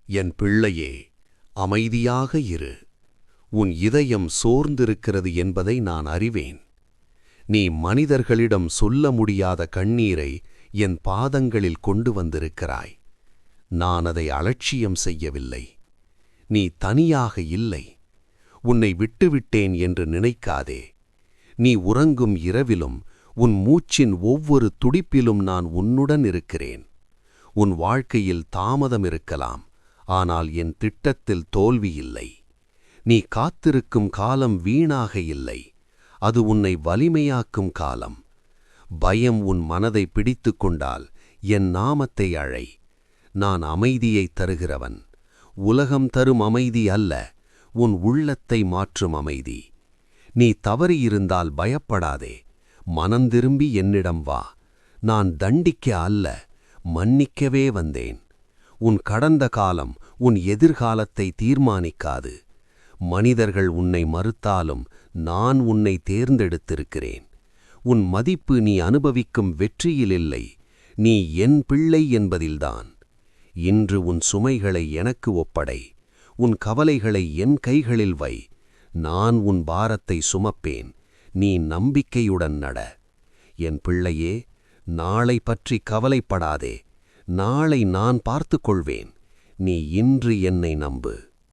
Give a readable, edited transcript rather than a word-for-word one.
என் பிள்ளையே, அமைதியாக இரு. உன் இதயம் சோர்ந்திருக்கிறது என்பதை நான் அறிவேன். நீ மனிதர்களிடம் சொல்ல முடியாத கண்ணீரை என் பாதங்களில் கொண்டு வந்திருக்கிறாய். நான் அதை அலட்சியம் செய்யவில்லை. நீ தனியாக இல்லை. உன்னை விட்டுவிட்டேன் என்று நினைக்காதே. நீ உறங்கும் இரவிலும் உன் மூச்சின் ஒவ்வொரு துடிப்பிலும் நான் உன்னுடன் இருக்கிறேன். உன் வாழ்க்கையில் தாமதம் இருக்கலாம், ஆனால் என் திட்டத்தில் தோல்வி இல்லை. நீ காத்திருக்கும் காலம் வீணாக இல்லை, அது உன்னை வலிமையாக்கும் காலம். பயம் உன் மனதை பிடித்து கொண்டால் என் நாமத்தை அழை. நான் அமைதியைத் தருகிறவன். உலகம் தரும் அமைதி அல்ல, உன் உள்ளத்தை மாற்றும் அமைதி. நீ தவறியிருந்தால் பயப்படாதே. மனந்திரும்பி என்னிடம் வா. நான் தண்டிக்க அல்ல, மன்னிக்கவே வந்தேன். உன் கடந்த காலம் உன் எதிர்காலத்தை தீர்மானிக்காது. மனிதர்கள் உன்னை மறுத்தாலும் நான் உன்னை தேர்ந்தெடுத்திருக்கிறேன். உன் மதிப்பு நீ அனுபவிக்கும் வெற்றியில் இல்லை, நீ என் பிள்ளை என்பதில்தான். இன்று உன் சுமைகளை எனக்கு ஒப்படை. உன் கவலைகளை என் கைகளில் வை. நான் உன் பாரத்தை சுமப்பேன். நீ நம்பிக்கையுடன் நட. என் பிள்ளையே, நாளை பற்றி கவலைப்படாதே. நாளை நான் பார்த்துக் கொள்வேன். நீ இன்று என்னை நம்பு.